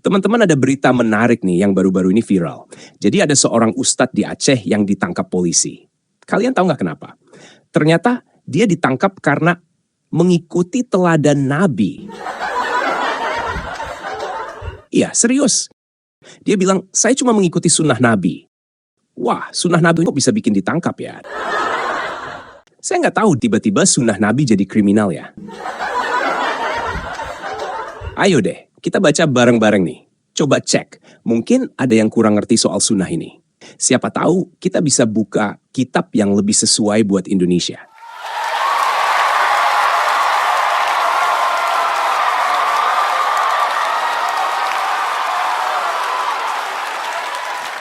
Teman-teman, ada berita menarik nih yang baru-baru ini viral. Jadi ada seorang ustadz di Aceh yang ditangkap polisi. Kalian tahu nggak kenapa? Ternyata dia ditangkap karena mengikuti teladan Nabi. Iya, serius. Dia bilang, saya cuma mengikuti sunnah Nabi. Wah, sunnah Nabi kok bisa bikin ditangkap ya? Saya nggak tahu tiba-tiba sunnah Nabi jadi kriminal ya. Ayo deh, kita baca bareng-bareng nih. Coba cek, mungkin ada yang kurang ngerti soal sunnah ini. Siapa tahu kita bisa buka kitab yang lebih sesuai buat Indonesia.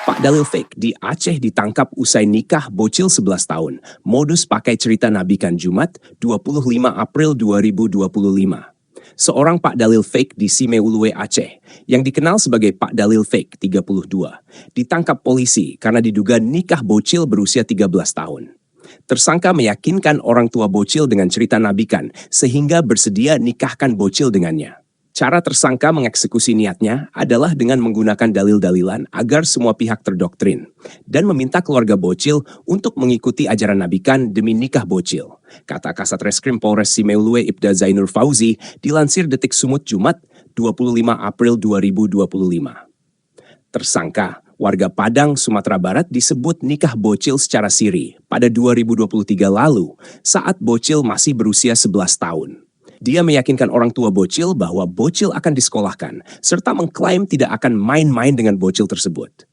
Pak Dalil Fake di Aceh ditangkap usai nikah bocil 11 tahun. Modus pakai cerita nabikan Jumat 25 April 2025. Seorang Pak Dalil Fake di Simeulue, Aceh, yang dikenal sebagai Pak Dalil Fake 32, ditangkap polisi karena diduga nikah bocil berusia 13 tahun. Tersangka meyakinkan orang tua bocil dengan cerita nabikan sehingga bersedia nikahkan bocil dengannya. Cara tersangka mengeksekusi niatnya adalah dengan menggunakan dalil-dalilan agar semua pihak terdoktrin dan meminta keluarga bocil untuk mengikuti ajaran nabikan demi nikah bocil, kata Kasat Reskrim Polres Simeulue Ibda Zainur Fauzi dilansir Detik Sumut Jumat 25 April 2025. Tersangka, warga Padang, Sumatera Barat disebut nikah bocil secara siri pada 2023 lalu saat bocil masih berusia 11 tahun. Dia meyakinkan orang tua bocil bahwa bocil akan disekolahkan, serta mengklaim tidak akan main-main dengan bocil tersebut.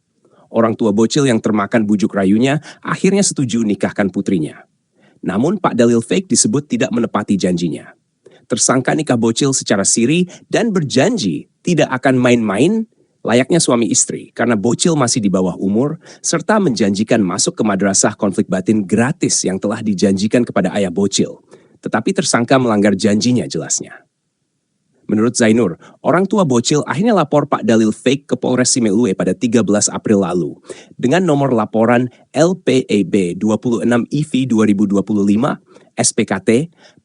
Orang tua bocil yang termakan bujuk rayunya akhirnya setuju nikahkan putrinya. Namun Pak Dalil Fake disebut tidak menepati janjinya. Tersangka nikah bocil secara siri dan berjanji tidak akan main-main layaknya suami istri karena bocil masih di bawah umur, serta menjanjikan masuk ke madrasah konflik batin gratis yang telah dijanjikan kepada ayah bocil. Tetapi tersangka melanggar janjinya jelasnya. Menurut Zainur, orang tua bocil akhirnya lapor Pak Dalil Fake ke Polres Simeulue pada 13 April lalu dengan nomor laporan LPEB 26 IV 2025 SPKT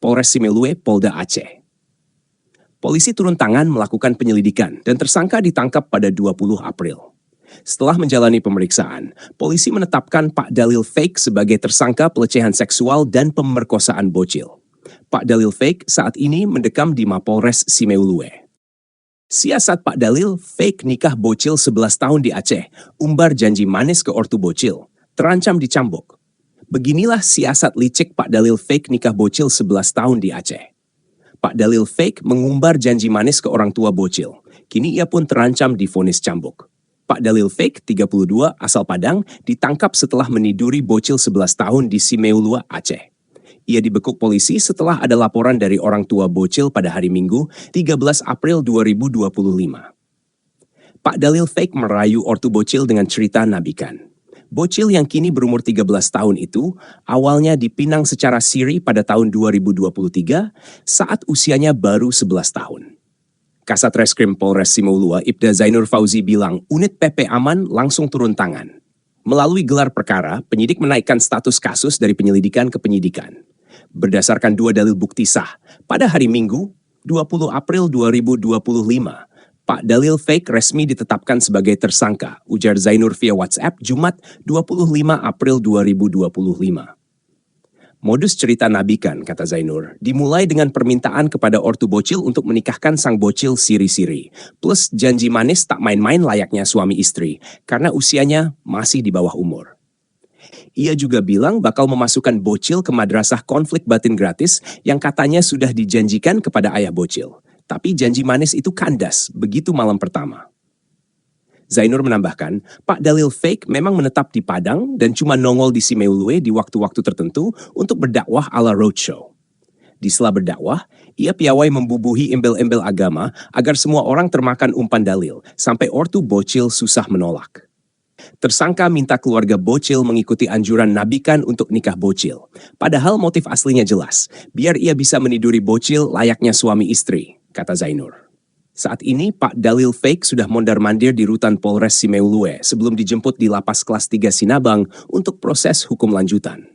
Polres Simeulue Polda Aceh. Polisi turun tangan melakukan penyelidikan dan tersangka ditangkap pada 20 April. Setelah menjalani pemeriksaan, polisi menetapkan Pak Dalil Fake sebagai tersangka pelecehan seksual dan pemerkosaan bocil. Pak Dalil Fake saat ini mendekam di Mapolres Simeulue. Siasat Pak Dalil Fake nikah bocil 11 tahun di Aceh, umbar janji manis ke ortu bocil, terancam dicambuk. Beginilah siasat licik Pak Dalil Fake nikah bocil 11 tahun di Aceh. Pak Dalil Fake mengumbar janji manis ke orang tua bocil. Kini ia pun terancam divonis cambuk. Pak Dalil Fake, 32, asal Padang, ditangkap setelah meniduri bocil 11 tahun di Simeulue, Aceh. Ia dibekuk polisi setelah ada laporan dari orang tua bocil pada hari Minggu, 13 April 2025. Pak Dalil Fake merayu ortu bocil dengan cerita nabikan. Bocil yang kini berumur 13 tahun itu awalnya dipinang secara siri pada tahun 2023 saat usianya baru 11 tahun. Kasat Reskrim Polres Simeulue Ibda Zainur Fauzi bilang unit PP Aman langsung turun tangan. Melalui gelar perkara, penyidik menaikkan status kasus dari penyelidikan ke penyidikan. Berdasarkan 2 dalil bukti sah, pada hari Minggu, 20 April 2025, Pak Dalil Fake resmi ditetapkan sebagai tersangka, ujar Zainur via WhatsApp Jumat 25 April 2025. Modus cerita nabikan, kata Zainur, dimulai dengan permintaan kepada ortu bocil untuk menikahkan sang bocil siri-siri, plus janji manis tak main-main layaknya suami istri, karena usianya masih di bawah umur. Ia juga bilang bakal memasukkan bocil ke madrasah konflik batin gratis yang katanya sudah dijanjikan kepada ayah bocil. Tapi janji manis itu kandas begitu malam pertama. Zainur menambahkan, Pak Dalil Fake memang menetap di Padang dan cuma nongol di Simeulue di waktu-waktu tertentu untuk berdakwah ala roadshow. Di sela berdakwah, ia piawai membubuhi embel-embel agama agar semua orang termakan umpan dalil, sampai ortu bocil susah menolak. Tersangka minta keluarga bocil mengikuti anjuran nabikan untuk nikah bocil. Padahal motif aslinya jelas, biar ia bisa meniduri bocil layaknya suami istri, kata Zainur. Saat ini Pak Dalil Fake sudah mondar-mandir di rutan Polres Simeulue sebelum dijemput di Lapas Kelas 3 Sinabang untuk proses hukum lanjutan.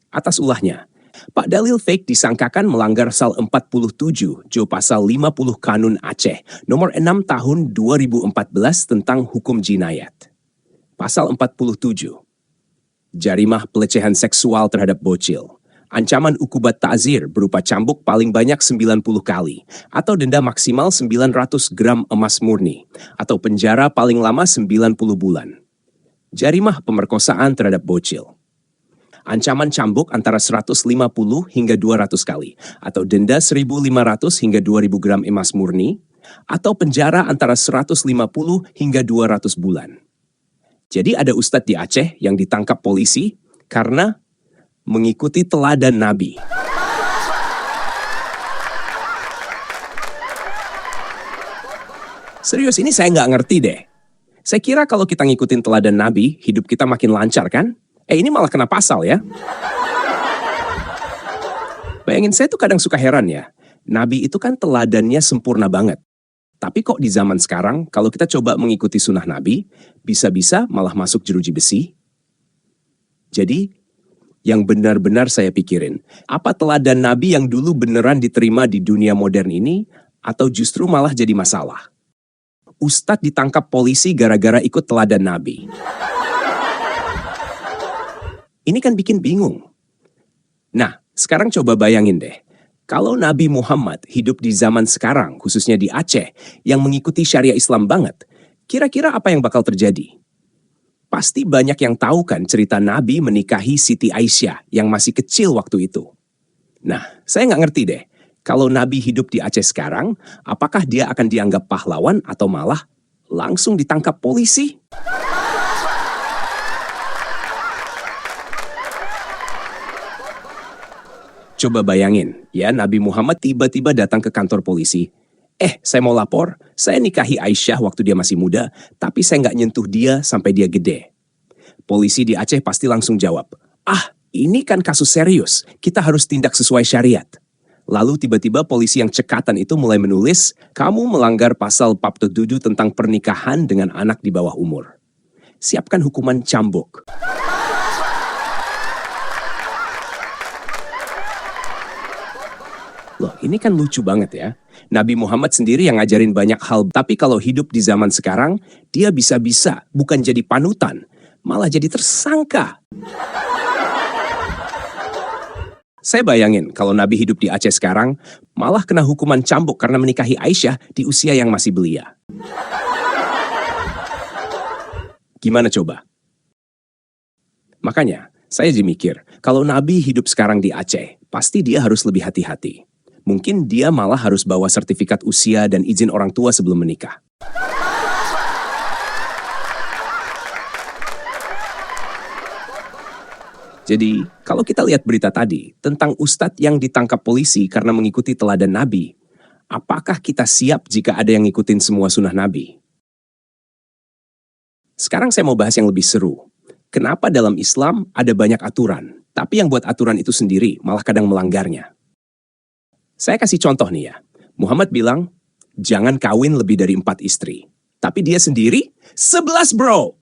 Atas ulahnya, Pak Dalil Fake disangkakan melanggar pasal 47 Jo pasal 50 Kanun Aceh nomor 6 tahun 2014 tentang hukum jinayat. Pasal 47. Jarimah pelecehan seksual terhadap bocil. Ancaman ukubat ta'zir berupa cambuk paling banyak 90 kali atau denda maksimal 900 gram emas murni atau penjara paling lama 90 bulan. Jarimah pemerkosaan terhadap bocil. Ancaman cambuk antara 150 hingga 200 kali atau denda 1.500 hingga 2.000 gram emas murni atau penjara antara 150 hingga 200 bulan. Jadi ada ustadz di Aceh yang ditangkap polisi karena mengikuti teladan Nabi. Serius, ini saya nggak ngerti deh. Saya kira kalau kita ngikutin teladan Nabi, hidup kita makin lancar kan? Ini malah kena pasal ya. Bayangin, saya tuh kadang suka heran ya. Nabi itu kan teladannya sempurna banget. Tapi kok di zaman sekarang, kalau kita coba mengikuti sunnah Nabi, bisa-bisa malah masuk jeruji besi? Jadi, yang benar-benar saya pikirin, apa teladan Nabi yang dulu beneran diterima di dunia modern ini, atau justru malah jadi masalah? Ustadz ditangkap polisi gara-gara ikut teladan Nabi. Ini kan bikin bingung. Nah, sekarang coba bayangin deh, kalau Nabi Muhammad hidup di zaman sekarang, khususnya di Aceh, yang mengikuti syariah Islam banget, kira-kira apa yang bakal terjadi? Pasti banyak yang tahu kan cerita Nabi menikahi Siti Aisyah yang masih kecil waktu itu. Nah, saya nggak ngerti deh, kalau Nabi hidup di Aceh sekarang, apakah dia akan dianggap pahlawan atau malah langsung ditangkap polisi? Coba bayangin, ya Nabi Muhammad tiba-tiba datang ke kantor polisi. Saya mau lapor, saya nikahi Aisyah waktu dia masih muda, tapi saya nggak nyentuh dia sampai dia gede. Polisi di Aceh pasti langsung jawab, ini kan kasus serius, kita harus tindak sesuai syariat. Lalu tiba-tiba polisi yang cekatan itu mulai menulis, kamu melanggar pasal bab 7 tentang pernikahan dengan anak di bawah umur. Siapkan hukuman cambuk. Loh, ini kan lucu banget ya. Nabi Muhammad sendiri yang ngajarin banyak hal, tapi kalau hidup di zaman sekarang, dia bisa-bisa bukan jadi panutan, malah jadi tersangka. Saya bayangin kalau Nabi hidup di Aceh sekarang, malah kena hukuman cambuk karena menikahi Aisyah di usia yang masih belia. Gimana coba? Makanya, saya jadi mikir, kalau Nabi hidup sekarang di Aceh, pasti dia harus lebih hati-hati. Mungkin dia malah harus bawa sertifikat usia dan izin orang tua sebelum menikah. Jadi, kalau kita lihat berita tadi tentang ustadz yang ditangkap polisi karena mengikuti teladan Nabi, apakah kita siap jika ada yang ngikutin semua sunnah Nabi? Sekarang saya mau bahas yang lebih seru. Kenapa dalam Islam ada banyak aturan, tapi yang buat aturan itu sendiri malah kadang melanggarnya? Saya kasih contoh nih ya. Muhammad bilang, jangan kawin lebih dari 4 istri. Tapi dia sendiri, 11 bro!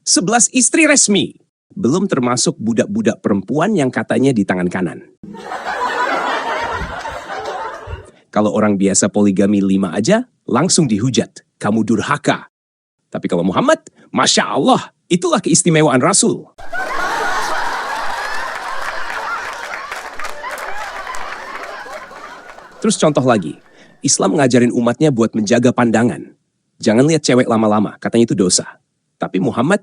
11 istri resmi. Belum termasuk budak-budak perempuan yang katanya di tangan kanan. Kalau orang biasa poligami 5 aja, langsung dihujat. Kamu durhaka. Tapi kalau Muhammad, Masya Allah, itulah keistimewaan Rasul. Terus contoh lagi, Islam ngajarin umatnya buat menjaga pandangan. Jangan lihat cewek lama-lama, katanya itu dosa. Tapi Muhammad,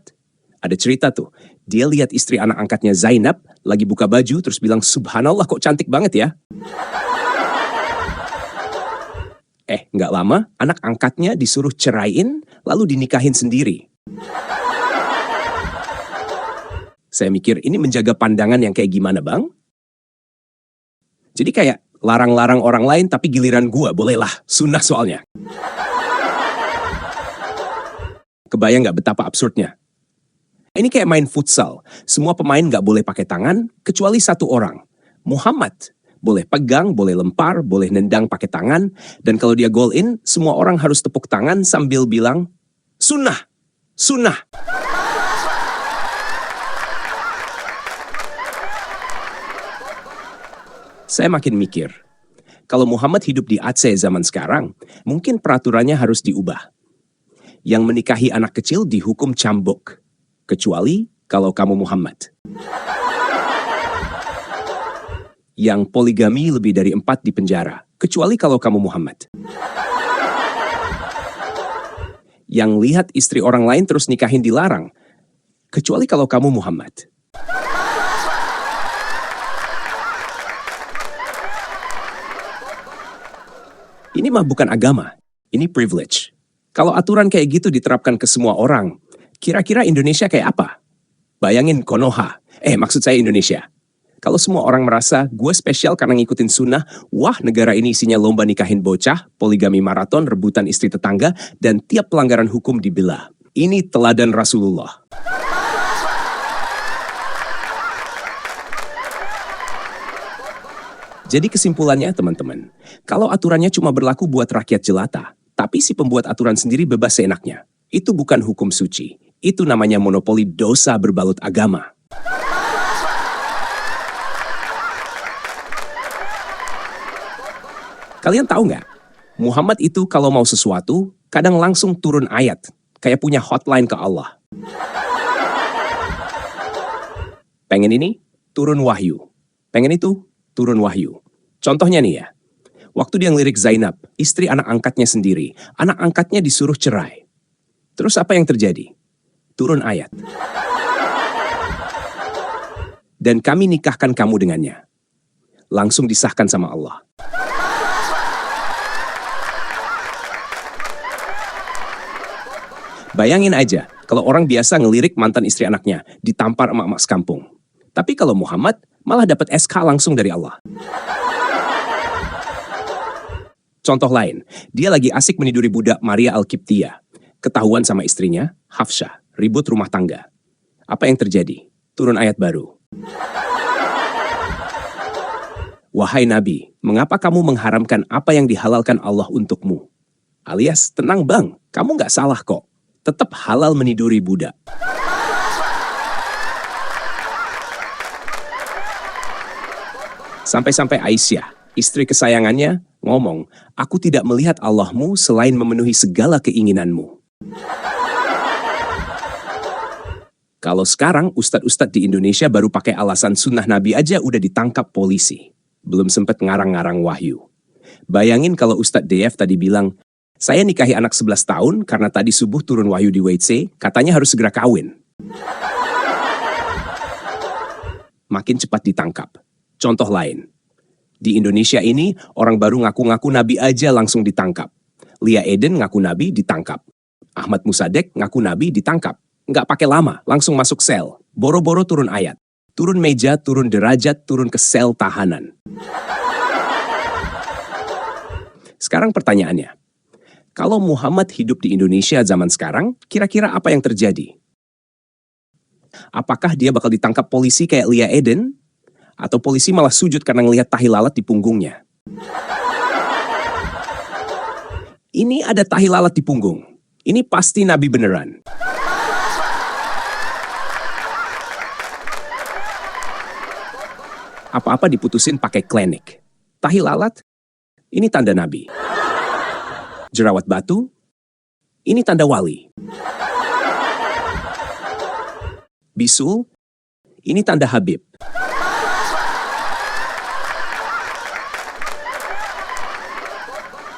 ada cerita tuh, dia lihat istri anak angkatnya Zainab, lagi buka baju, terus bilang, Subhanallah kok cantik banget ya. Nggak lama, anak angkatnya disuruh ceraiin, lalu dinikahin sendiri. Saya mikir, ini menjaga pandangan yang kayak gimana bang? Jadi kayak, larang-larang orang lain tapi giliran gua, bolehlah, sunnah soalnya. Kebayang nggak betapa absurdnya? Ini kayak main futsal, semua pemain nggak boleh pakai tangan, kecuali satu orang. Muhammad, boleh pegang, boleh lempar, boleh nendang pakai tangan, dan kalau dia goal in, semua orang harus tepuk tangan sambil bilang, sunnah, sunnah. Saya makin mikir, kalau Muhammad hidup di Aceh zaman sekarang, mungkin peraturannya harus diubah. Yang menikahi anak kecil dihukum cambuk, kecuali kalau kamu Muhammad. Yang poligami lebih dari 4 di penjara, kecuali kalau kamu Muhammad. Yang lihat istri orang lain terus nikahin dilarang, kecuali kalau kamu Muhammad. Ini mah bukan agama, ini privilege. Kalau aturan kayak gitu diterapkan ke semua orang, kira-kira Indonesia kayak apa? Bayangin Konoha, maksud saya Indonesia. Kalau semua orang merasa gue spesial karena ngikutin sunnah, wah negara ini isinya lomba nikahin bocah, poligami maraton, rebutan istri tetangga, dan tiap pelanggaran hukum dibela. Ini teladan Rasulullah. Jadi kesimpulannya teman-teman, kalau aturannya cuma berlaku buat rakyat jelata, tapi si pembuat aturan sendiri bebas seenaknya, itu bukan hukum suci. Itu namanya monopoli dosa berbalut agama. Kalian tahu nggak? Muhammad itu kalau mau sesuatu, kadang langsung turun ayat, kayak punya hotline ke Allah. Pengen ini? Turun wahyu. Pengen itu? Turun wahyu. Contohnya nih ya, waktu dia ngelirik Zainab, istri anak angkatnya sendiri, anak angkatnya disuruh cerai. Terus apa yang terjadi? Turun ayat. Dan kami nikahkan kamu dengannya. Langsung disahkan sama Allah. Bayangin aja, kalau orang biasa ngelirik mantan istri anaknya, ditampar emak-emak sekampung. Tapi kalau Muhammad, malah dapat SK langsung dari Allah. Contoh lain, dia lagi asik meniduri budak Maria Al-Qibtiyah. Ketahuan sama istrinya, Hafsah, ribut rumah tangga. Apa yang terjadi? Turun ayat baru. Wahai Nabi, mengapa kamu mengharamkan apa yang dihalalkan Allah untukmu? Alias, tenang bang, kamu nggak salah kok. Tetap halal meniduri budak. Sampai-sampai Aisyah, istri kesayangannya, ngomong, aku tidak melihat Allahmu selain memenuhi segala keinginanmu. Kalau sekarang ustadz-ustadz di Indonesia baru pakai alasan sunnah Nabi aja udah ditangkap polisi. Belum sempet ngarang-ngarang wahyu. Bayangin kalau Ustadz DF tadi bilang, saya nikahi anak 11 tahun karena tadi subuh turun wahyu di WC, katanya harus segera kawin. Makin cepat ditangkap. Contoh lain, di Indonesia ini orang baru ngaku-ngaku Nabi aja langsung ditangkap. Lia Eden ngaku Nabi ditangkap. Ahmad Musadek ngaku Nabi ditangkap. Nggak pakai lama, langsung masuk sel. Boro-boro turun ayat. Turun meja, turun derajat, turun ke sel tahanan. Sekarang pertanyaannya, kalau Muhammad hidup di Indonesia zaman sekarang, kira-kira apa yang terjadi? Apakah dia bakal ditangkap polisi kayak Lia Eden? Atau polisi malah sujud karena ngelihat tahi lalat di punggungnya? Ini ada tahi lalat di punggung. Ini pasti Nabi beneran. Apa-apa diputusin pakai klinik. Tahi lalat, ini tanda Nabi. Jerawat batu, ini tanda wali. Bisul, ini tanda Habib.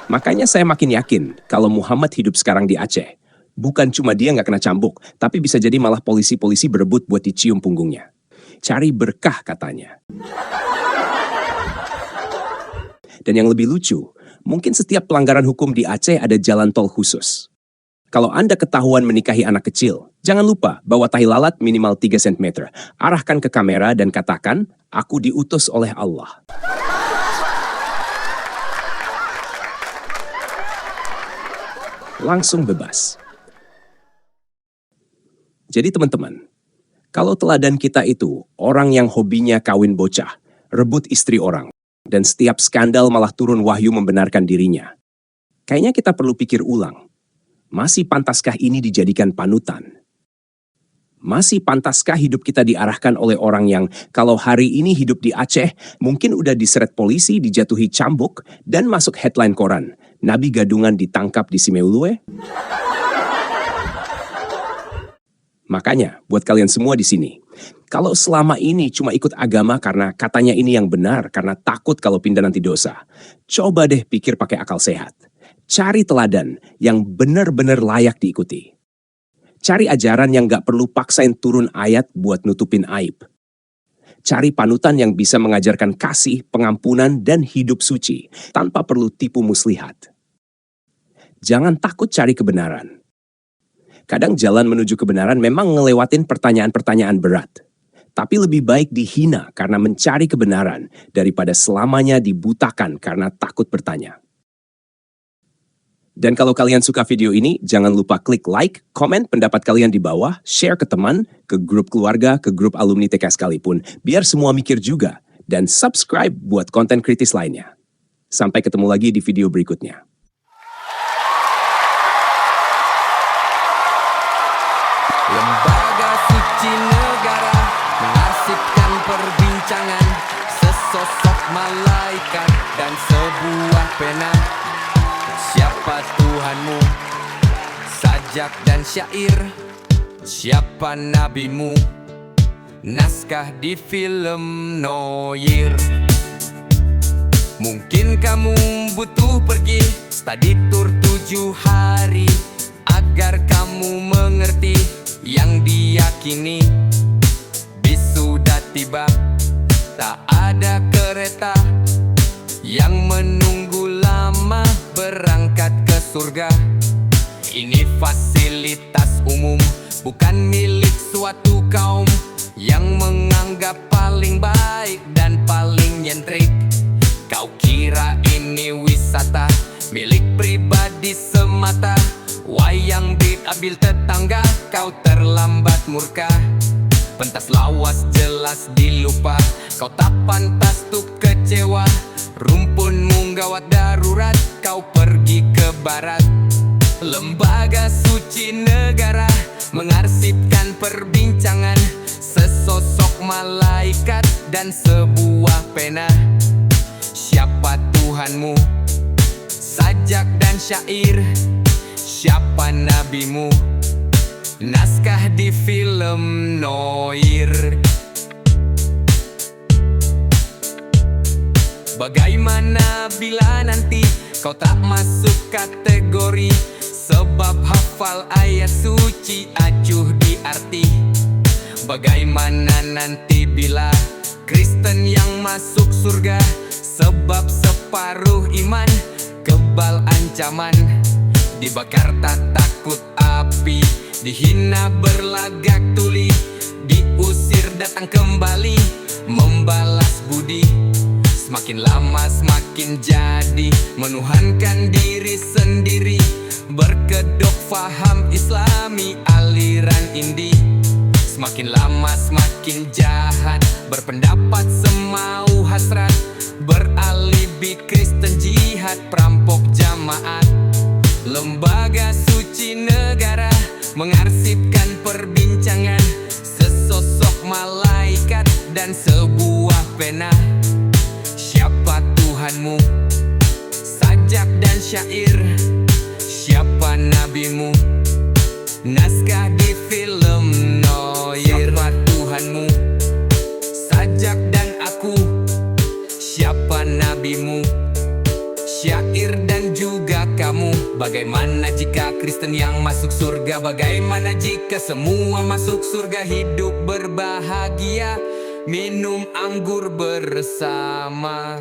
Makanya saya makin yakin kalau Muhammad hidup sekarang di Aceh. Bukan cuma dia nggak kena cambuk, tapi bisa jadi malah polisi-polisi berebut buat dicium punggungnya. Cari berkah katanya. Dan yang lebih lucu, mungkin setiap pelanggaran hukum di Aceh ada jalan tol khusus. Kalau Anda ketahuan menikahi anak kecil, jangan lupa bawa tahi lalat minimal 3 cm. Arahkan ke kamera dan katakan, aku diutus oleh Allah. Langsung bebas. Jadi teman-teman, kalau teladan kita itu orang yang hobinya kawin bocah, rebut istri orang, dan setiap skandal malah turun wahyu membenarkan dirinya, kayaknya kita perlu pikir ulang, masih pantaskah ini dijadikan panutan? Masih pantaskah hidup kita diarahkan oleh orang yang kalau hari ini hidup di Aceh, mungkin udah diseret polisi, dijatuhi cambuk, dan masuk headline koran. Nabi gadungan ditangkap di Simeulue? Makanya, buat kalian semua di sini, kalau selama ini cuma ikut agama karena katanya ini yang benar, karena takut kalau pindah nanti dosa, coba deh pikir pakai akal sehat. Cari teladan yang benar-benar layak diikuti. Cari ajaran yang gak perlu paksain turun ayat buat nutupin aib. Cari panutan yang bisa mengajarkan kasih, pengampunan, dan hidup suci tanpa perlu tipu muslihat. Jangan takut cari kebenaran. Kadang jalan menuju kebenaran memang ngelewatin pertanyaan-pertanyaan berat. Tapi lebih baik dihina karena mencari kebenaran daripada selamanya dibutakan karena takut bertanya. Dan kalau kalian suka video ini, jangan lupa klik like, komen pendapat kalian di bawah, share ke teman, ke grup keluarga, ke grup alumni TK sekalipun, biar semua mikir juga, dan subscribe buat konten kritis lainnya. Sampai ketemu lagi di video berikutnya. Lembaga suci negara mengarsipkan perbincangan sesosok malaikat dan sebuah pena. Siapa Tuhanmu? Sajak dan syair. Siapa nabimu? Naskah di film Noir. Mungkin kamu butuh pergi study tour 7 hari agar kamu mengerti yang diyakini. Bis sudah tiba, tak ada kereta yang menunggu lama berangkat ke surga. Ini fasilitas umum, bukan milik suatu kaum yang menganggap paling baik dan paling nyentrik. Kau kira ini wisata milik pribadi semata? Wayang diambil tetangga, kau terlambat murka. Pentas lawas jelas dilupa, kau tak pantas tuh kecewa. Rumpunmu gawat darurat, kau pergi ke barat. Lembaga suci negara mengarsipkan perbincangan sesosok malaikat dan sebuah pena. Siapa Tuhanmu? Sajak dan syair. Siapa nabimu? Naskah di film Noir. Bagaimana bila nanti kau tak masuk kategori sebab hafal ayat suci acuh di arti? Bagaimana nanti bila Kristen yang masuk surga sebab separuh iman kebal ancaman? Dibakar tak takut api, dihina berlagak tuli, diusir datang kembali membalas budi. Semakin lama semakin jadi menuhankan diri sendiri, berkedok faham islami aliran indi. Semakin lama semakin jahat, berpendapat semau hasrat, beralibi Kristen jihad, perampok jamaat. Lembaga suci negara mengarsipkan perbincangan sesosok malaikat dan sebuah pena. Siapa Tuhanmu? Sajak dan syair. Siapa nabimu? Naskah di film Noir. Siapa Tuhanmu? Sajak dan aku. Siapa nabimu? Syair dan juga kamu. Bagaimana jika Kristen yang masuk surga? Bagaimana jika semua masuk surga, hidup berbahagia, minum anggur bersama?